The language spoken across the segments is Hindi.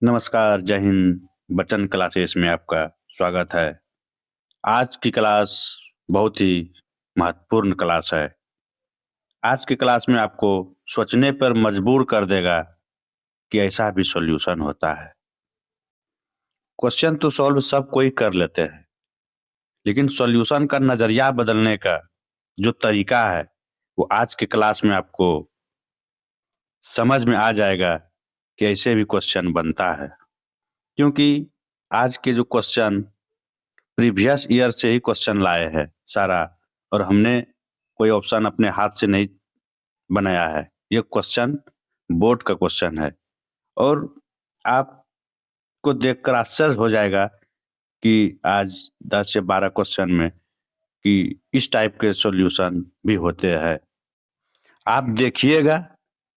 नमस्कार, जय हिंद। बच्चन क्लासेस में आपका स्वागत है। आज की क्लास बहुत ही महत्वपूर्ण क्लास है। आज की क्लास में आपको सोचने पर मजबूर कर देगा कि ऐसा भी सॉल्यूशन होता है। क्वेश्चन तो सॉल्व सब कोई कर लेते हैं, लेकिन सॉल्यूशन का नज़रिया बदलने का जो तरीका है, वो आज की क्लास में आपको समझ में आ जाएगा कि ऐसे भी क्वेश्चन बनता है। क्योंकि आज के जो क्वेश्चन प्रीवियस ईयर से ही क्वेश्चन लाए हैं सारा, और हमने कोई ऑप्शन अपने हाथ से नहीं बनाया है। ये क्वेश्चन बोर्ड का क्वेश्चन है, और आपको देखकर आश्चर्य हो जाएगा कि आज 10 से 12 क्वेश्चन में कि इस टाइप के सॉल्यूशन भी होते हैं। आप देखिएगा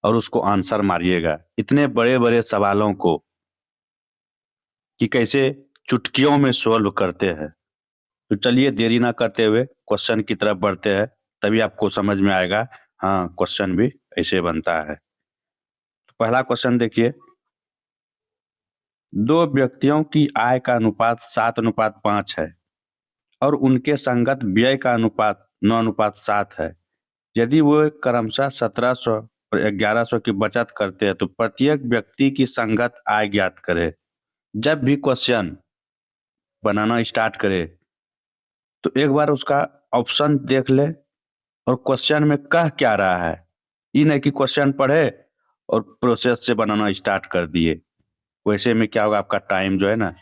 और उसको आंसर मारिएगा इतने बड़े बड़े सवालों को कि कैसे चुटकियों में सॉल्व करते हैं। तो चलिए देरी ना करते हुए क्वेश्चन की तरफ बढ़ते हैं, तभी आपको समझ में आएगा हाँ क्वेश्चन भी ऐसे बनता है। तो पहला क्वेश्चन देखिए, दो व्यक्तियों की आय का अनुपात 7:5 है और उनके संगत व्यय का अनुपात 9:7 है। यदि वो क्रमशः 1700 और 1100 की बचत करते हैं तो प्रत्येक व्यक्ति की संगत आय ज्ञात करें। जब भी क्वेश्चन बनाना स्टार्ट करे तो एक बार उसका ऑप्शन देख ले और क्वेश्चन में कह क्या रहा है। ये नहीं कि क्वेश्चन पढ़े और प्रोसेस से बनाना स्टार्ट कर दिए। वैसे में क्या होगा, आपका टाइम जो है ना,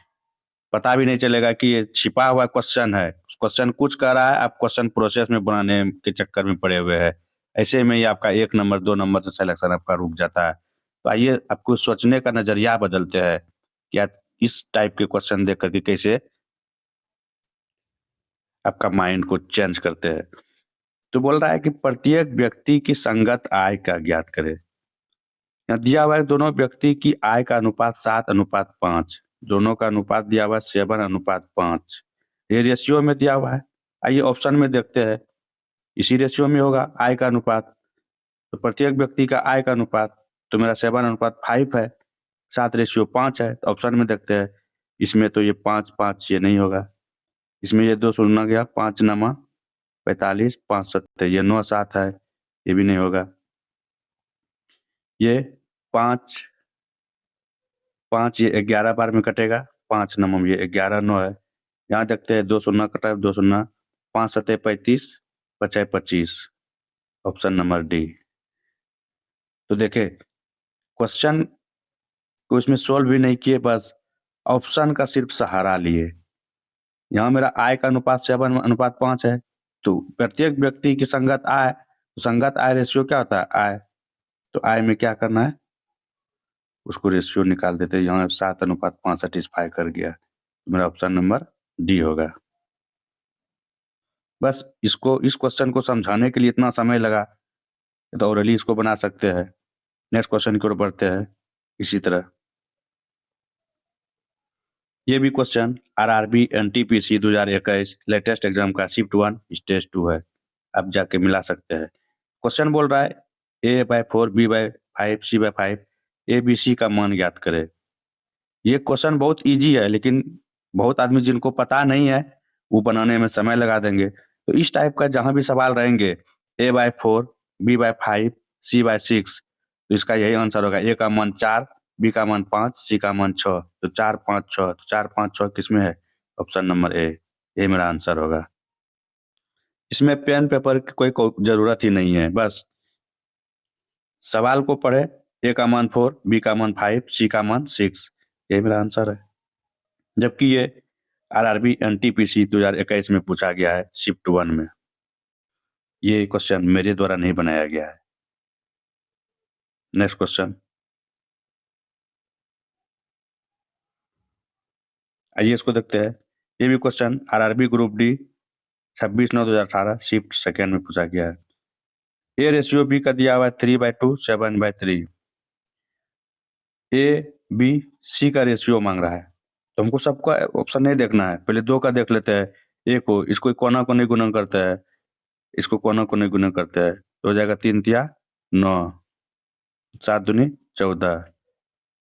पता भी नहीं चलेगा कि ये छिपा हुआ क्वेश्चन है। क्वेश्चन कुछ कह रहा है, आप क्वेश्चन प्रोसेस में बनाने के चक्कर में पड़े हुए हैं। ऐसे में ही आपका 1 नंबर 2 नंबर से सिलेक्शन आपका रुक जाता है। तो आइए आपको सोचने का नजरिया बदलते हैं कि आप इस टाइप के क्वेश्चन देख करके कैसे आपका माइंड को चेंज करते हैं। तो बोल रहा है कि प्रत्येक व्यक्ति की संगत आय का ज्ञात करें। यहाँ दिया हुआ है दोनों व्यक्ति की आय का अनुपात 7:5, दोनों का अनुपात दिया हुआ है 7:5। ये रेशियो में दिया हुआ है। आइए ऑप्शन में देखते हैं, इसी रेशियो में होगा आय का अनुपात। तो प्रत्येक व्यक्ति का आय का अनुपात तो मेरा 7:5 है, 7:5 है। तो ऑप्शन में देखते हैं, इसमें तो ये 5 ये नहीं होगा। इसमें ये 2 शून्य गया, 5 नमा 45, 5 सत्ते ये 9 7 है, ये भी नहीं होगा। ये 5 5 ये 11 बार में कटेगा, 5 नवम ये 11 9 है। यहाँ देखते हैं 2 शून्य कटा है, 2 शून्य, 5 सत्ते 35, 5 25, ऑप्शन नंबर डी। तो देखे क्वेश्चन को इसमें सोल्व भी नहीं किए, बस ऑप्शन का सिर्फ सहारा लिए। यहाँ मेरा आय का अनुपात 7:5 है, तो प्रत्येक व्यक्ति की संगत आय, तो संगत आय रेशियो क्या होता है, आय। तो आय में क्या करना है, उसको रेशियो निकाल देते हैं। यहाँ 7:5 सेटिस्फाई कर गया, तो मेरा ऑप्शन नंबर डी होगा। बस इसको, इस क्वेश्चन को समझाने के लिए इतना समय लगा, तो ओरली इसको बना सकते हैं। नेक्स्ट क्वेश्चन की ओर बढ़ते हैं। इसी तरह ये भी question RRB NTPC 2021 latest exam का शिफ्ट 1 स्टेज 2 है, आप जाके मिला सकते हैं। क्वेश्चन बोल रहा है A/4 B/5 C/5 ABC का मान ज्ञात करें। ये क्वेश्चन बहुत इजी है, लेकिन बहुत आदमी जिनको पता नहीं है वो बनाने में समय लगा देंगे। तो इस टाइप का जहाँ भी सवाल रहेंगे A/4 B/5 C/6, तो इसका यही आंसर होगा। A का मान 4, B का मान 5, C का मान 6, तो 4 5 6, तो 4 5 6 किस में है, ऑप्शन नंबर ए, ये मेरा आंसर होगा। इसमें पेन पेपर की कोई जरूरत ही नहीं है, बस सवाल को पढ़े। ए का मान 4, बी का मान 5, सी का मान 6, यही मेरा आंसर है। जबकि ये आरआरबी एनटीपीसी 2021 में पूछा गया है शिफ्ट 1 में। ये क्वेश्चन मेरे द्वारा नहीं बनाया गया है। नेक्स्ट क्वेश्चन, आइए इसको देखते हैं। ये भी question RRB group D 26/9/2018 shift second में पूछा गया है। ए रेशियो बी का दिया हुआ है 3/2 7/3। ए बी सी का रेशियो मांग रहा है, तो हमको सबका ऑप्शन नहीं देखना है, पहले 2 का देख लेते हैं। ए को, इसको कोना को नहीं गुणन करते हैं, इसको कोना को नहीं गुणन करते हैं, तो हो जाएगा 3 तिया 9, 7 दूनी 14,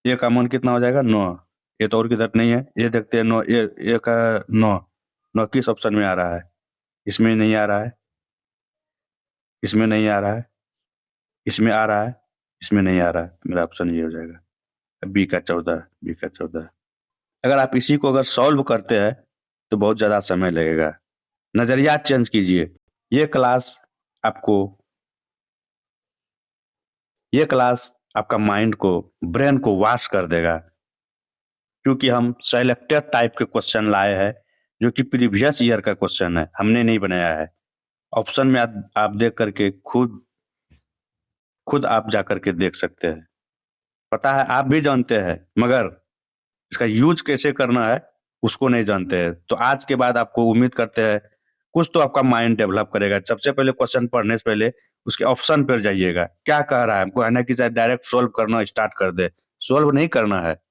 ए का मान कितना हो जाएगा 9। ये तो और किधर नहीं है, ये देखते हैं 9, ए का 9, 9 किस ऑप्शन में आ रहा है? इसमें नहीं आ रहा है, इसमें नहीं आ रहा है, इसमें आ रहा है, इसमें नहीं आ रहा है। मेरा ऑप्शन ये हो जाएगा बी का 14, बी का 14। अगर आप इसी को अगर सॉल्व करते हैं तो बहुत ज़्यादा समय लगेगा। नज़रिया चेंज कीजिए। ये क्लास आपको ये क्लास आपका माइंड को, ब्रेन को वॉश कर देगा, क्योंकि हम सेलेक्टेड टाइप के क्वेश्चन लाए हैं जो कि प्रीवियस ईयर का क्वेश्चन है, हमने नहीं बनाया है। ऑप्शन में आप देख करके खुद आप जा करके देख सकते हैं। पता है आप भी जानते हैं, मगर इसका यूज कैसे करना है उसको नहीं जानते हैं। तो आज के बाद आपको उम्मीद करते हैं कुछ तो आपका माइंड डेवलप करेगा। सबसे पहले क्वेश्चन पढ़ने से पहले उसके ऑप्शन पर जाइएगा, क्या कह रहा है हमको, है ना कि डायरेक्ट सोल्व करना स्टार्ट कर दे। सोल्व नहीं करना है,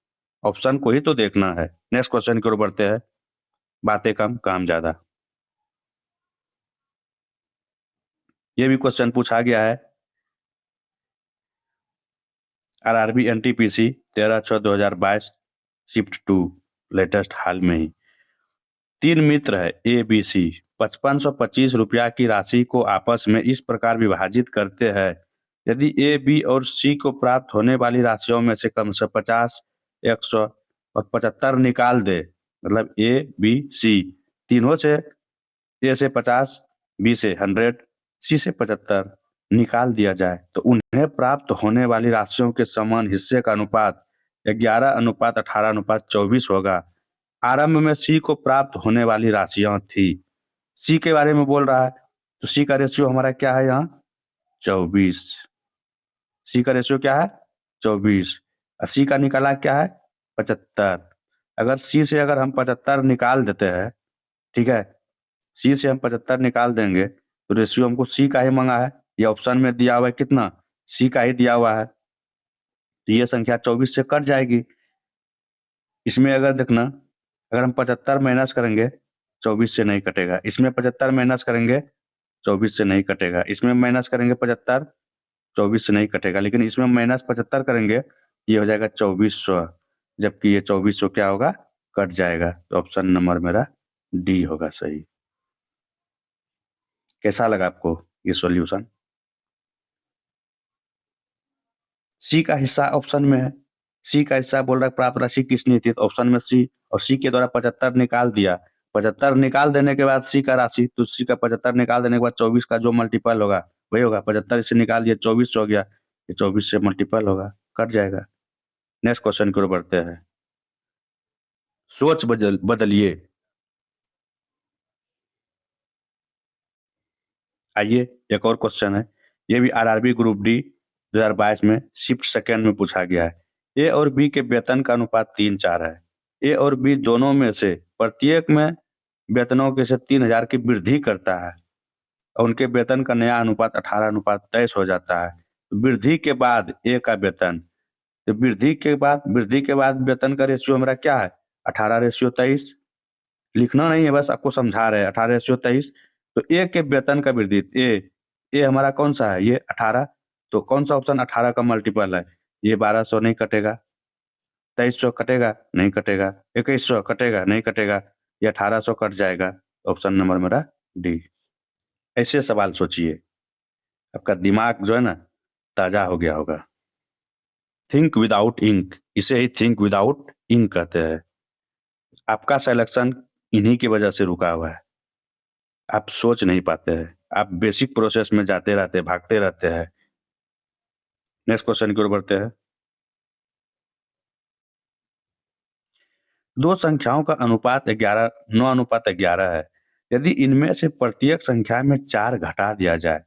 ऑप्शन को ही तो देखना है। नेक्स्ट क्वेश्चन की ओर बढ़ते हैं। बातें कम काम ज्यादा, ये भी क्वेश्चन पूछा गया है आरआरबी एनटीपीसी 13/6/2022 शिफ्ट 2, लेटेस्ट हाल में ही। 3 मित्र है ए बी सी, 5525 रुपया की राशि को आपस में इस प्रकार विभाजित करते हैं। यदि ए बी और सी को प्राप्त होने वाली राशियों में से कम से 50, 100 और 75 निकाल दे। मतलब ए बी सी तीनों से, ए से 50, बी से 100, सी से 75 निकाल दिया जाए तो उन्हें प्राप्त होने वाली राशियों के समान हिस्से का अनुपात 11:18:24 होगा। आरंभ में सी को प्राप्त होने वाली राशियां थी। सी के बारे में बोल रहा है, तो सी का रेशियो हमारा क्या है यहाँ 24। सी का रेशियो क्या है 24। सी का निकाला क्या है 75। अगर सी से अगर हम 75 निकाल देते हैं, ठीक है, सी से हम 75 निकाल देंगे तो रेशियो हमको सी का ही मंगा है। ये ऑप्शन में दिया हुआ है कितना, सी का ही दिया हुआ है, तो ये संख्या 24 से कट जाएगी। इसमें अगर देखना, अगर हम 75 माइनस करेंगे 24 से नहीं कटेगा। इसमें 75 माइनस करेंगे 24 से नहीं कटेगा। इसमें माइनस करेंगे 75, 24 से नहीं कटेगा। लेकिन इसमें माइनस 75 करेंगे, ये हो जाएगा 2400, जबकि ये 2400 क्या होगा कट जाएगा। तो ऑप्शन नंबर मेरा डी होगा सही। कैसा लगा आपको ये सॉल्यूशन? सी का हिस्सा ऑप्शन में है, सी का हिस्सा बोल रहा है प्राप्त राशि किसने थी, तो ऑप्शन में सी, और सी के द्वारा 75 निकाल दिया। 75 निकाल देने के बाद सी का राशि, तो सी का 75 निकाल देने के बाद 24 का जो मल्टीपल होगा वही होगा। 75 से निकाल दिया 24 हो गया, ये 24 से मल्टीपल होगा, कट जाएगा। नेक्स्ट क्वेश्चन की ओर बढ़ते हैं। सोच बदलिए। आइए एक और क्वेश्चन है, ये भी आरआरबी ग्रुप डी 2022 में शिफ्ट सेकेंड में पूछा गया है। ए और बी के वेतन का अनुपात 3:4 है। ए और बी दोनों में से प्रत्येक में वेतनों के से 3000 की वृद्धि करता है और उनके वेतन का नया अनुपात 18:23 हो जाता है। वृद्धि के बाद ए का वेतन, तो वृद्धि के बाद वेतन का रेशियो हमारा क्या है 18:23। लिखना नहीं है, बस आपको समझा रहे हैं 18:23। तो ए के वेतन का वृद्धि, ए हमारा कौन सा है ये 18, तो कौन सा ऑप्शन 18 का मल्टीपल है, ये 1200 नहीं कटेगा, 2300 कटेगा नहीं कटेगा, 2100 कटेगा नहीं कटेगा, ये 1800 कट जाएगा। ऑप्शन नंबर मेरा डी। ऐसे सवाल सोचिए, आपका दिमाग जो है ना ताजा हो गया होगा। थिंक विदाउट इंक, इसे ही थिंक विदाउट इंक कहते हैं। आपका सिलेक्शन इन्हीं की वजह से रुका हुआ है। आप सोच नहीं पाते हैं, आप बेसिक प्रोसेस में जाते रहते हैं, भागते रहते हैं। नेक्स्ट क्वेश्चन की ओर बढ़ते हैं। दो संख्याओं का अनुपात 9:11 है। यदि इनमें से प्रत्येक संख्या में 4 घटा दिया जाए,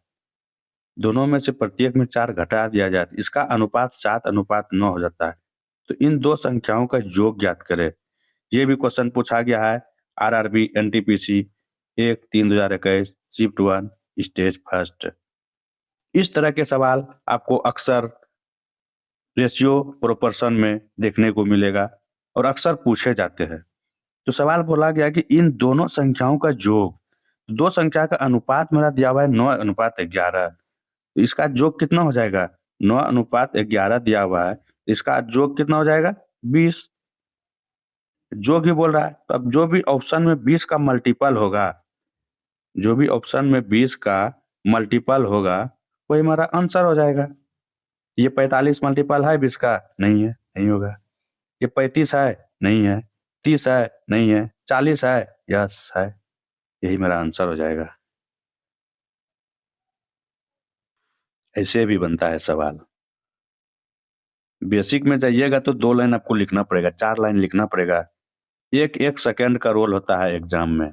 दोनों में से प्रत्येक में 4 घटा दिया जाए तो इसका अनुपात 7:9 हो जाता है। तो इन दो संख्याओं का योग ज्ञात करें। ये भी क्वेश्चन पूछा गया है RRB NTPC 1/3/2021 shift 1 stage first. इस तरह के सवाल आपको अक्सर रेशियो प्रोपोर्शन में देखने को मिलेगा और अक्सर पूछे जाते हैं। तो सवाल बोला गया कि इन दोनों संख्याओं का योग, दो संख्या का अनुपात मेरा दिया हुआ है 9:11, तो इसका योग कितना हो जाएगा 9:11 दिया हुआ है, इसका जोग कितना हो जाएगा 20। जोग ही बोल रहा है, तो अब जो भी ऑप्शन में 20 का मल्टीपल होगा, जो भी ऑप्शन में 20 का मल्टीपल होगा वही हमारा आंसर हो जाएगा। ये 45 मल्टीपल है 20 का, नहीं है, नहीं होगा। ये 35 है, नहीं है। 30 है, नहीं है। 40 है, यस है। यही मेरा आंसर हो जाएगा। ऐसे भी बनता है सवाल। बेसिक में जाइएगा तो 2 लाइन आपको लिखना पड़ेगा, 4 लाइन लिखना पड़ेगा। एक एक सेकंड का रोल होता है एग्जाम में।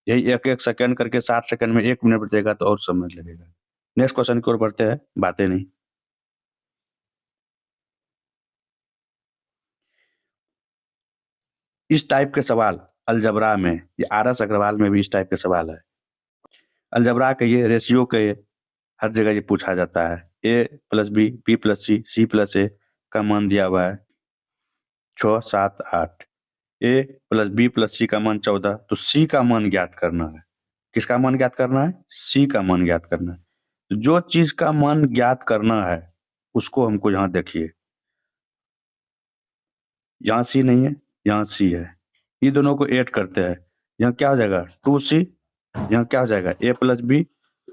यही एक एक सेकंड करके 60 सेकंड में 1 मिनट बचेगा तो और समय लगेगा। नेक्स्ट क्वेश्चन की ओर बढ़ते हैं, बातें नहीं। इस टाइप के सवाल अलजबरा में, ये आर.एस. अग्रवाल में भी इस टाइप के सवाल है। अलजबरा के ये रेशियो के हर जगह ये पूछा जाता है। a plus B, B plus C, C plus A का मान दिया हुआ है 6, 7, 8। a plus B plus C का मान 14, तो c का मान ज्ञात करना है। किसका मान ज्ञात करना है? c का मान ज्ञात करना है। तो जो चीज का मान ज्ञात करना है उसको हमको यहाँ देखिए, यहाँ c नहीं है, यहाँ c है। ये दोनों को ऐड करते हैं, यहाँ क्या हो जाएगा 2c, यहाँ क्या हो जाएगा a plus B,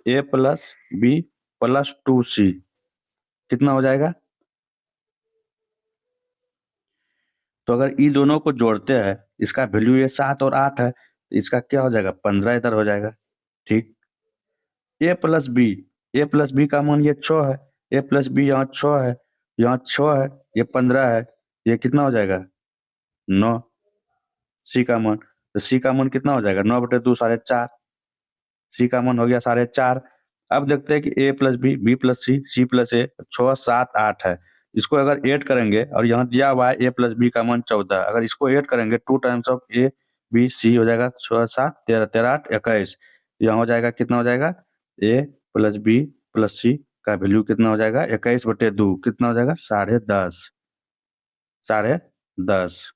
a plus B plus 2c, कितना हो जाएगा? तो अगर ई दोनों को जोड़ते हैं, इसका वैल्यू ये 7 और 8 है, तो इसका क्या हो जाएगा 15 इधर हो जाएगा। ठीक। ए प्लस बी का मान ये 6 है, ए प्लस बी यहाँ 6 है, यहाँ 6 है, ये 15 है, ये कितना हो जाएगा 9। सी का मान, तो सी का मान कितना हो जाएगा 9/2 4.5। सी का मान हो गया 4.5। अब देखते हैं कि ए plus B, B plus C, C plus ए 6, 7, 8 है। इसको अगर ऐड करेंगे और यहाँ दिया हुआ है ए प्लस बी का मान 14, अगर इसको ऐड करेंगे 2 times of A B C हो जाएगा 6, 7, 13, 13, 8, 21। यहाँ हो जाएगा कितना हो जाएगा ए प्लस बी प्लस सी का वैल्यू कितना हो जाएगा 21/2, कितना हो जाएगा 10.5, 10.5।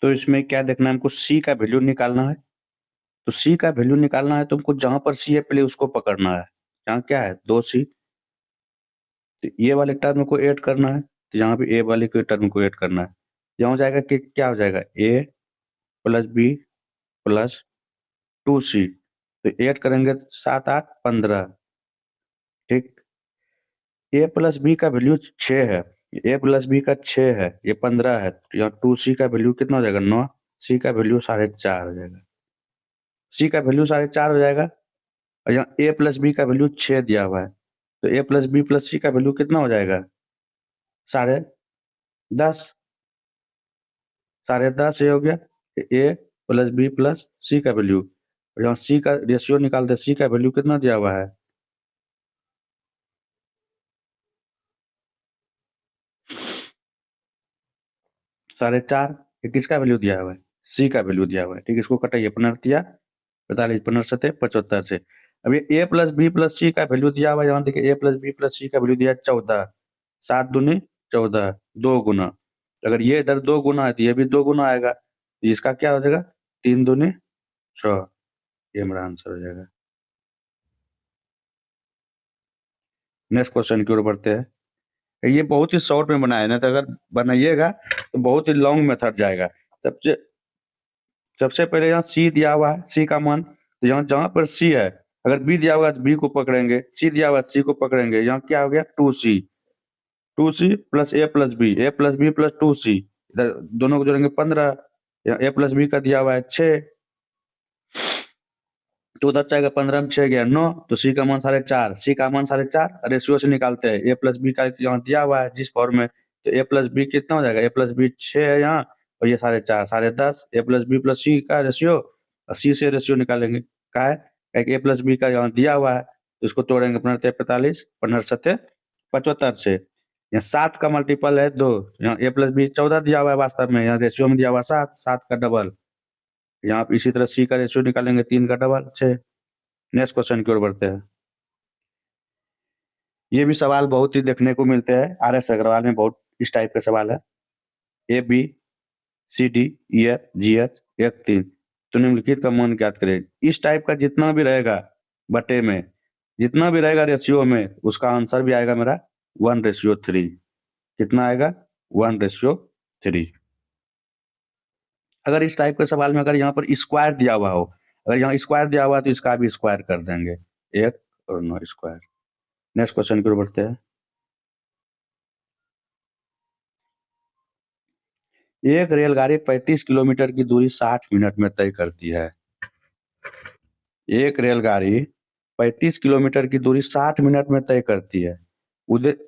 तो इसमें क्या देखना है हमको, सी का वैल्यू निकालना है। तो सी का वैल्यू निकालना है तो हमको जहां पर सी है पहले उसको पकड़ना है। यहाँ क्या है 2c, तो ये वाले टर्म को ऐड करना है, तो यहाँ पे ए वाले के टर्म को ऐड करना है। यहाँ हो जाएगा कि क्या हो जाएगा a plus B plus 2c, तो ऐड करेंगे 7, 8, 15। ठीक। a प्लस बी का वैल्यू 6 है, a प्लस बी का 6 है, ये 15 है, तो यहाँ 2c का वैल्यू कितना हो जाएगा 9, c का वैल्यू 4.5 हो जाएगा। c का वैल्यू 4.5 हो जाएगा, और यहाँ a प्लस बी का वैल्यू 6 दिया हुआ है, तो a plus B plus C का वैल्यू कितना हो जाएगा 10.5। 10.5 ये हो गया a plus B plus C का वैल्यू, और यहाँ सी का रेशियो निकालते, सी का वैल्यू कितना दिया हुआ है 4.5। ये किसका वैल्यू दिया हुआ है? सी का वैल्यू दिया हुआ है। ठीक, इसको कटाइए, 15 45, 15 75 से। अब ये ए प्लस बी प्लस सी का वैल्यू दिया हुआ है, यहाँ देखिए ए प्लस बी प्लस सी का वैल्यू दिया है 14, 7 दूनी 14, 2 गुना। अगर ये इधर 2 गुना है तो ये भी 2 गुना आएगा, तो इसका क्या हो जाएगा 3 दूनी 6। ये हमारा आंसर हो जाएगा। नेक्स्ट क्वेश्चन की ओर बढ़ते हैं। ये बहुत ही शॉर्ट में बनाया है ना, तो अगर बनाइएगा तो बहुत ही लॉन्ग मेथड जाएगा। सबसे सबसे पहले यहाँ सी दिया हुआ है, सी का मान, तो यहाँ जहां पर सी है, अगर बी दिया हुआ है तो बी को पकड़ेंगे, सी दिया हुआ है सी को पकड़ेंगे। यहाँ क्या हो गया 2c, 2c प्लस ए प्लस बी प्लस 2c, इधर दोनों को जोड़ेंगे 15। यहाँ ए प्लस बी का दिया हुआ है 6, तो उधर जाएगा 15 में 6 गया 9, तो सी का मान 4.5, सी का मान 4.5 रेशियो से निकालते हैं। ए प्लस बी का यहाँ दिया हुआ है जिस फॉर्म में, तो ए प्लस बी कितना हो जाएगा, ए प्लस बी 6 है यहाँ, और ये 4.5, 10.5। ए प्लस बी प्लस सी का रेशियो, और सी से रेशियो निकालेंगे का है, ए प्लस बी का यहाँ दिया हुआ है, तो इसको तोड़ेंगे 15 45, 15 7 75 से। यहाँ 7 का मल्टीपल है 2, यहाँ ए प्लस बी 14 दिया हुआ है वास्तव में, यहाँ रेशियो में दिया हुआ 7, 7 का डबल। यहाँ पे इसी तरह सी का रेशियो निकालेंगे 3 का डबल 6। नेक्स्ट क्वेश्चन की ओर बढ़ते हैं। ये भी सवाल बहुत ही देखने को मिलते हैं, आर.एस. अग्रवाल में बहुत इस टाइप का सवाल है। A B C D E F G H 1 3, तो निम्नलिखित का मान ज्ञात करें। इस टाइप का जितना भी रहेगा बटे में, जितना भी रहेगा रेशियो में, उसका आंसर भी आएगा मेरा 1:3। कितना आएगा? 1:3। अगर इस टाइप के सवाल में अगर यहाँ पर स्क्वायर दिया हुआ हो, अगर यहाँ स्क्वायर दिया हुआ है तो इसका भी स्क्वायर कर देंगे, 1 और 9 स्क्वायर। नेक्स्ट क्वेश्चन की ओर बढ़ते हैं। एक रेलगाड़ी 35 किलोमीटर की दूरी 60 मिनट में तय करती है। एक रेलगाड़ी 35 किलोमीटर की दूरी 60 मिनट में तय करती है।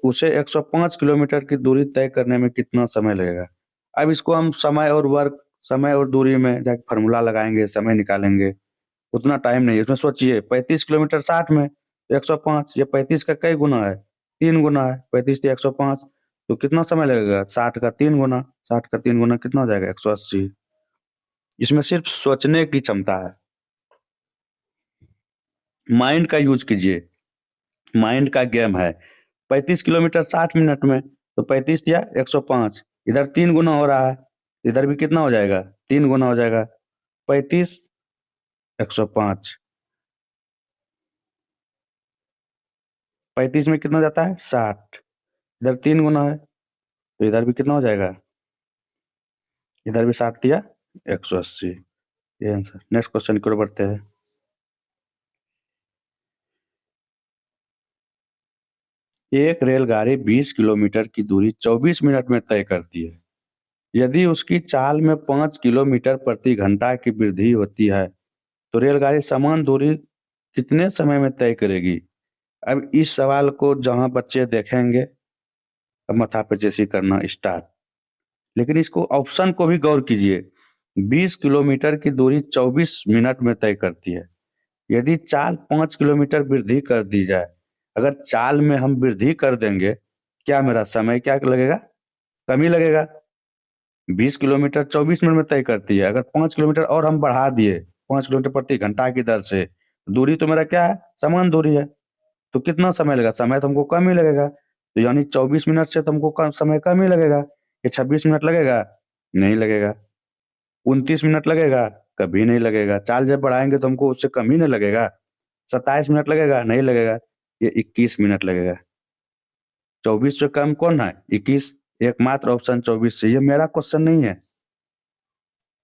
उसे 105 किलोमीटर की दूरी तय करने में कितना समय लगेगा? अब इसको हम समय और दूरी में जाके फॉर्मूला लगाएंगे, समय निकालेंगे, उतना टाइम नहीं है इसमें। सोचिए 35 किलोमीटर 60 में, 105, ये 35 का कई गुना है? 3 गुना है। 35 से 105 तो कितना समय लगेगा? 60 का 3 गुना। 60 का 3 गुना कितना हो जाएगा? 180। इसमें सिर्फ सोचने की क्षमता है, माइंड का यूज कीजिए, माइंड का गेम है। 35 किलोमीटर 60 मिनट में, तो 35 या 105, इधर 3 गुना हो रहा है, इधर भी कितना हो जाएगा? 3 गुना हो जाएगा। 35 105, 35 में कितना जाता है? 60, इधर 3 गुना है तो इधर भी कितना हो जाएगा? इधर भी 60 या 180। ये आंसर। नेक्स्ट क्वेश्चन की ओर बढ़ते हैं। एक रेलगाड़ी 20 किलोमीटर की दूरी 24 मिनट में तय करती है। यदि उसकी चाल में 5 किलोमीटर प्रति घंटा की वृद्धि होती है तो रेलगाड़ी समान दूरी कितने समय में तय करेगी? अब इस सवाल को जहां बच्चे देखेंगे, अब माथापच्ची करना स्टार्ट। लेकिन इसको ऑप्शन को भी गौर कीजिए। 20 किलोमीटर की दूरी 24 मिनट में तय करती है। यदि चाल 5 किलोमीटर वृद्धि कर दी जाए, अगर चाल में हम वृद्धि कर देंगे, क्या मेरा समय क्या लगेगा? कम ही लगेगा। 20 किलोमीटर 24 मिनट में तय करती है, अगर 5 किलोमीटर और हम बढ़ा दिए 5 किलोमीटर प्रति घंटा की दर से, दूरी तो मेरा क्या है? समान दूरी है, तो कितना समय लगेगा? समय तो हमको कम ही लगेगा। तो यानी 24 मिनट से तो हमको समय कम ही लगेगा। ये 26 मिनट लगेगा? नहीं लगेगा। 29 मिनट लगेगा? कभी नहीं लगेगा। चाल जब बढ़ाएंगे तो हमको उससे कम ही नहीं लगेगा। 27 मिनट लगेगा? नहीं लगेगा। ये 21 मिनट लगेगा। 24 से कम कौन है? 21। एकमात्र ऑप्शन 24 है। ये मेरा क्वेश्चन नहीं है,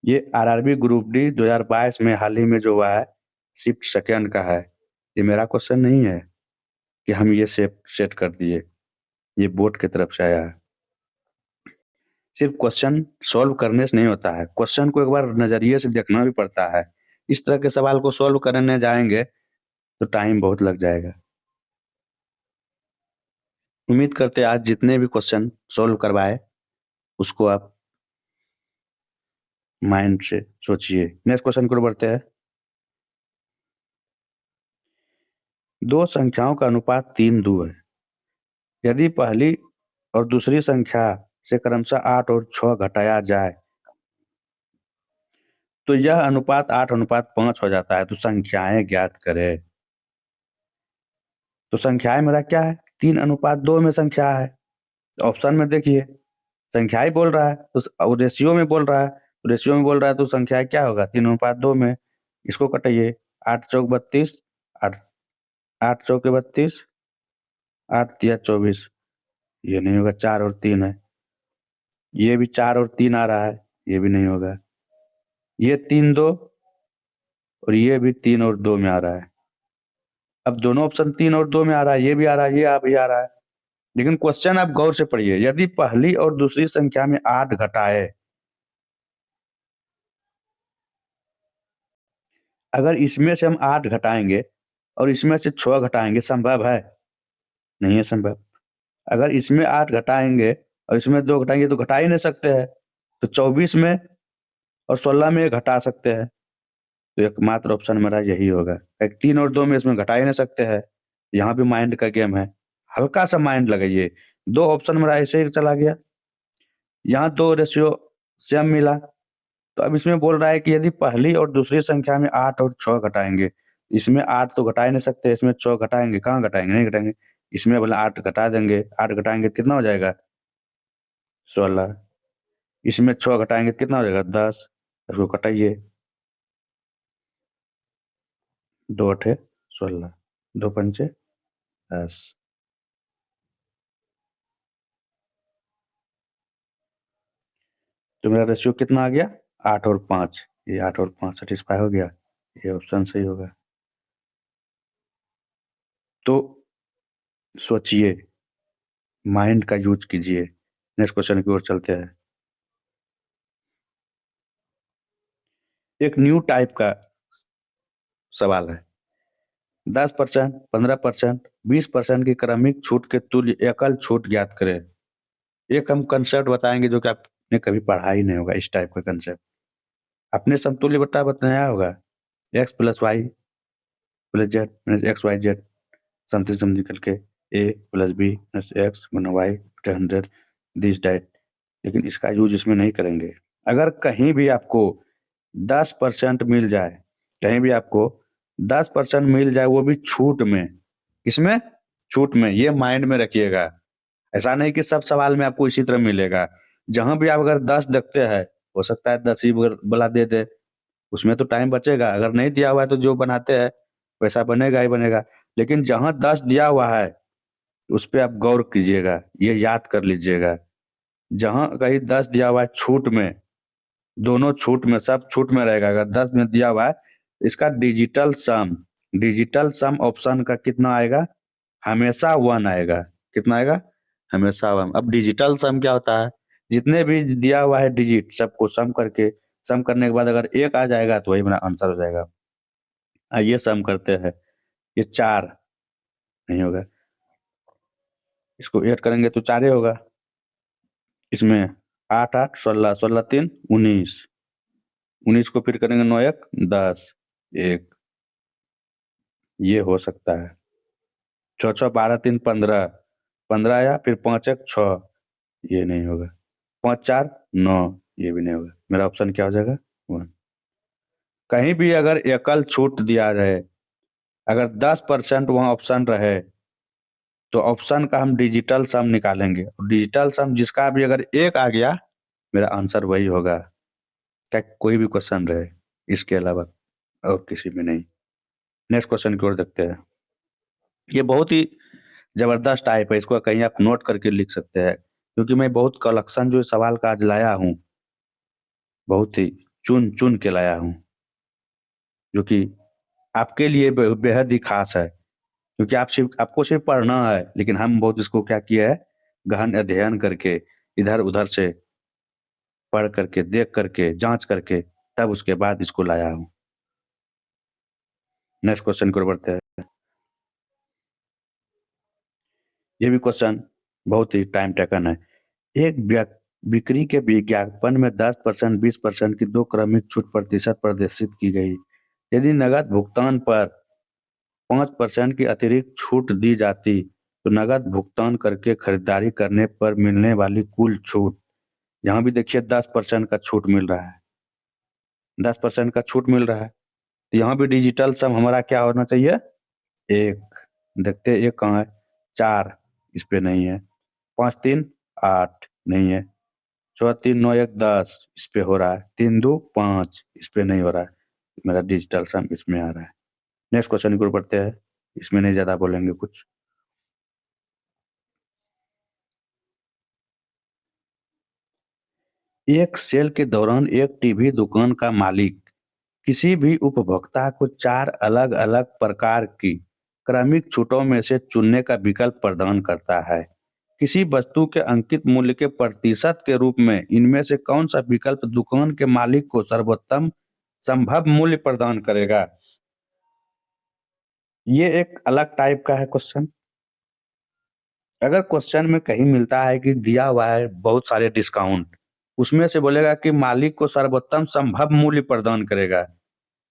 ये आरआरबी ग्रुप डी 2022 में हाल ही में जो हुआ है, शिफ्ट सेकंड का है। ये मेरा क्वेश्चन नहीं है कि हम ये सेट कर दिए, ये बोर्ड की तरफ से आया है। सिर्फ क्वेश्चन सॉल्व करने से नहीं होता है, क्वेश्चन को एक बार नजरिए से देखना भी पड़ता है। इस तरह के सवाल को सॉल्व करने जाएंगे तो टाइम बहुत लग जाएगा। उम्मीद करते हैं आज जितने भी क्वेश्चन सॉल्व करवाए उसको आप माइंड से सोचिए। नेक्स्ट क्वेश्चन को बढ़ते हैं। दो संख्याओं का अनुपात 3:2 है। यदि पहली और दूसरी संख्या से क्रमशः 8 और 6 घटाया जाए तो यह अनुपात 8:5 हो जाता है। तो संख्याएं ज्ञात करें। तो संख्याएं मेरा क्या है? 3:2 में संख्या है। ऑप्शन में देखिए, संख्या ही बोल रहा है तो रेशियो में बोल रहा है, तो रेशियो में बोल रहा है तो संख्या क्या होगा? 3:2 में। इसको कटाइए, 8 चौक 32, 8 8 चौके 32, 8 तिया 24। ये नहीं होगा, 4 और 3 है। ये भी 4 और 3 आ रहा है, ये भी नहीं होगा। ये 3 2 और ये भी 3 और 2 में आ रहा है। अब दोनों ऑप्शन 3 और 2 में आ रहा है, ये भी आ रहा है, ये भी आ रहा है। लेकिन क्वेश्चन आप गौर से पढ़िए। यदि पहली और दूसरी संख्या में 8 घटाए, अगर इसमें से हम 8 घटाएंगे और इसमें से 6 घटाएंगे, संभव है? नहीं है संभव। अगर इसमें 8 घटाएंगे और इसमें 2 घटाएंगे तो घटा ही नहीं सकते हैं। तो 24 में और 16 में घटा सकते हैं। तो एकमात्र ऑप्शन मेरा यही होगा। एक 3 और 2 में इसमें घटा ही नहीं सकते हैं। यहाँ भी माइंड का गेम है, हल्का सा माइंड लगाइए। 2 ऑप्शन मेरा ऐसे ही चला गया, यहाँ 2 रेशियो सेम मिला। तो अब इसमें बोल रहा है कि यदि पहली और दूसरी संख्या में 8 और 6 घटाएंगे, इसमें 8 तो घटा ही नहीं सकते, इसमें 6 घटाएंगे, कहाँ घटाएंगे? नहीं घटाएंगे। इसमें बोला 8 घटा देंगे, 8 घटाएंगे कितना हो जाएगा? 16। इसमें 6 घटाएंगे कितना हो जाएगा? 10। इसको घटाइए, 2 8 16, 2 पंचे 10। तो मेरा रेशियो कितना आ गया, 8 और 5, ये 8 और 5 सेटिस्फाई हो गया, ये ऑप्शन सही होगा। तो सोचिए, माइंड का यूज कीजिए। नेक्स्ट क्वेश्चन की ओर चलते हैं। एक न्यू टाइप का सवाल है। 10%, 15%, 20% की क्रमिक छूट के तुल्य एकल छूट ज्ञात करें। एक हम कंसेप्ट बताएंगे जो कि आपने कभी पढ़ा ही नहीं होगा, इस टाइप का कंसेप्ट। आपने समतुल्य बट्टा बताया होगा, x plus Y plus Z minus X Y Z something something करके a plus B minus X गुना वाई बटे 100 दिस डाइट। लेकिन इसका यूज इसमें नहीं करेंगे। अगर कहीं भी आपको 10% मिल जाए, कहीं भी आपको 10% मिल जाए, वो भी छूट में, किसमें, छूट में, ये माइंड में रखिएगा। ऐसा नहीं कि सब सवाल में आपको इसी तरह मिलेगा। जहां भी आप अगर 10 देखते हैं, हो सकता है 10 ही वाला दे दे, उसमें तो टाइम बचेगा। अगर नहीं दिया हुआ है तो जो बनाते हैं वैसा बनेगा ही बनेगा। लेकिन जहां 10 दिया हुआ है उस पे आप गौर कीजिएगा, ये याद कर लीजिएगा। जहां कहीं 10 दिया हुआ है छूट में, दोनों छूट में, सब छूट में रहेगा। अगर 10 में दिया हुआ है, इसका डिजिटल सम ऑप्शन का कितना आएगा, हमेशा 1 आएगा। कितना आएगा, हमेशा 1। अब डिजिटल सम क्या होता है, जितने भी दिया हुआ है डिजिट सबको सम करने के बाद अगर 1 आ जाएगा तो वही मेरा आंसर हो जाएगा। आइए सम करते हैं। ये 4 नहीं होगा, इसको ऐड करेंगे तो 4 ही होगा। इसमें 8 8 16 16 3 19, 19 को फिर करेंगे 9 1 10 1, ये हो सकता है। 6 6 12 3 15, 15 या फिर 5 1 6, ये नहीं होगा। 5 4 9, ये भी नहीं होगा। मेरा ऑप्शन क्या हो जाएगा, 1। कहीं भी अगर एकल छूट दिया रहे, अगर 10% वहाँ ऑप्शन रहे, तो ऑप्शन का हम डिजिटल सम निकालेंगे। डिजिटल सम जिसका भी अगर 1 आ गया, मेरा आंसर वही होगा, क्या कोई भी क्वेश्चन रहे, इसके अलावा और किसी में नहीं। नेक्स्ट क्वेश्चन की ओर देखते हैं। ये बहुत ही जबरदस्त टाइप है, इसको कहीं आप नोट करके लिख सकते हैं, क्योंकि मैं बहुत कलेक्शन जो सवाल का आज लाया हूँ, बहुत ही चुन चुन के लाया हूँ, जो कि आपके लिए बेहद ही खास है। क्योंकि आपको सिर्फ पढ़ना है, लेकिन हम बहुत इसको क्या किया है, गहन अध्ययन करके, इधर उधर से पढ़ करके, देख करके, जांच करके, तब उसके बाद इसको लाया हूँ। नेक्स्ट क्वेश्चन की ओर बढ़ते हैं। ये भी क्वेश्चन बहुत ही टाइम टेकन है। एक बिक्री के विज्ञापन में 10%, 20% की 2 क्रमिक छूट प्रतिशत प्रदर्शित की गई। यदि नगद भुगतान पर 5% की अतिरिक्त छूट दी जाती, तो नगद भुगतान करके खरीदारी करने पर मिलने वाली कुल छूट, यहाँ भी देखिए 10% का छूट मिल रहा है, 10% का छूट मिल रहा है, तो यहाँ भी डिजिटल सम हमारा क्या होना चाहिए, 1। देखते हैं 1 कहाँ है, 4 इस पे नहीं है, 5 3 8 नहीं है, 6 3 9 1 10 इस पे हो रहा है, 3 2 5 इस पे नहीं हो रहा है, मेरा डिजिटल सम इसमें आ रहा है। नेक्स्ट क्वेश्चन की ओर बढ़ते हैं, इसमें नहीं ज्यादा बोलेंगे कुछ। एक सेल के दौरान एक टीवी दुकान का मालिक किसी भी उपभोक्ता को 4 अलग अलग प्रकार की क्रमिक छूटों में से चुनने का विकल्प प्रदान करता है। किसी वस्तु के अंकित मूल्य के प्रतिशत के रूप में इनमें से कौन सा विकल्प दुकान के मालिक को सर्वोत्तम संभव मूल्य प्रदान करेगा। ये एक अलग टाइप का है क्वेश्चन। अगर क्वेश्चन में कहीं मिलता है कि दिया हुआ है बहुत सारे डिस्काउंट, उसमें से बोलेगा कि मालिक को सर्वोत्तम संभव मूल्य प्रदान करेगा,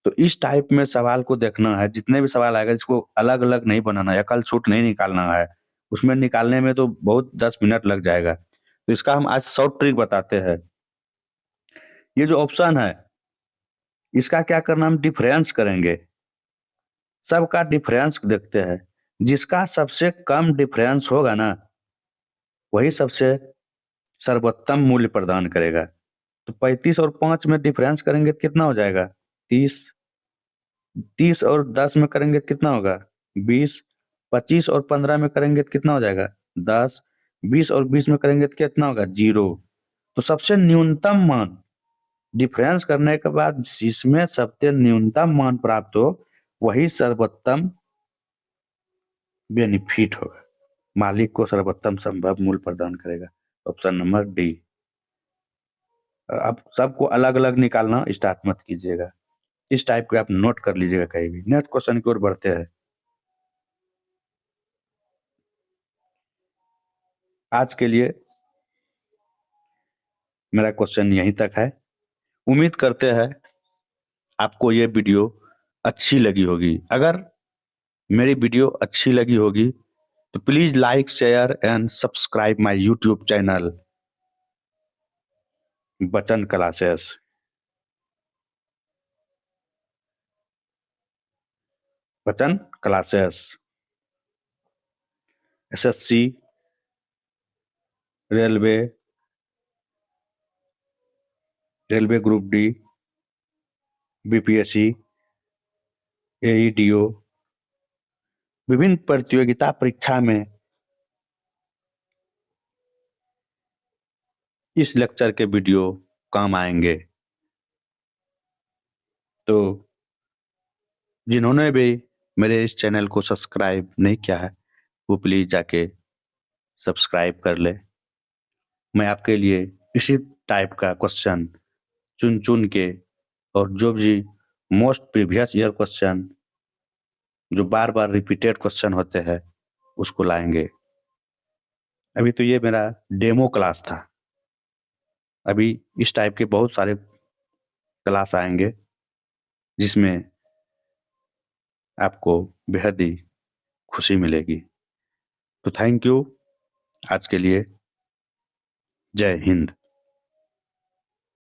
तो इस टाइप में सवाल को देखना है। जितने भी सवाल आएगा इसको अलग अलग नहीं बनाना है, एकल छूट नहीं निकालना है। उसमें निकालने में तो बहुत 10 मिनट लग जाएगा। तो इसका हम आज शॉर्ट ट्रिक बताते हैं। ये जो ऑप्शन है, इसका क्या करना, हम डिफरेंस करेंगे, सबका डिफरेंस देखते हैं। जिसका सबसे कम डिफरेंस होगा ना, वही सबसे सर्वोत्तम मूल्य प्रदान करेगा। तो 35 और 5 में डिफरेंस करेंगे तो कितना हो जाएगा, 30। 30 और 10 में करेंगे तो कितना होगा, 20। 25 और 15 में करेंगे तो कितना हो जाएगा, 10। 20 और 20 में करेंगे तो कितना होगा, 0। तो सबसे न्यूनतम मान डिफरेंस करने के बाद जिसमें सबसे न्यूनतम मान प्राप्त हो वही सर्वोत्तम बेनिफिट होगा, मालिक को सर्वोत्तम संभव मूल्य प्रदान करेगा। Option number D. अब सबको अलग अलग निकालना स्टार्ट मत कीजिएगा, इस टाइप के आप नोट कर लीजिएगा कहीं भी। नेक्स्ट क्वेश्चन की ओर बढ़ते हैं। आज के लिए मेरा क्वेश्चन यहीं तक है। उम्मीद करते हैं आपको ये वीडियो अच्छी लगी होगी। अगर मेरी वीडियो अच्छी लगी होगी तो please like share and subscribe my YouTube channel Bachchan classes. Bachchan classes SSC, railway, railway group D, BPSC, AEDO, विभिन्न प्रतियोगिता परीक्षा में इस लेक्चर के वीडियो काम आएंगे। तो जिन्होंने भी मेरे इस चैनल को सब्सक्राइब नहीं किया है वो प्लीज जाके सब्सक्राइब कर ले। मैं आपके लिए इसी टाइप का क्वेश्चन चुन चुन के और जो भी मोस्ट प्रीवियस ईयर क्वेश्चन जो बार बार रिपीटेड क्वेश्चन होते हैं उसको लाएंगे। अभी तो ये मेरा डेमो क्लास था, अभी इस टाइप के बहुत सारे क्लास आएंगे जिसमें आपको बेहद ही खुशी मिलेगी। तो थैंक यू आज के लिए। जय हिंद।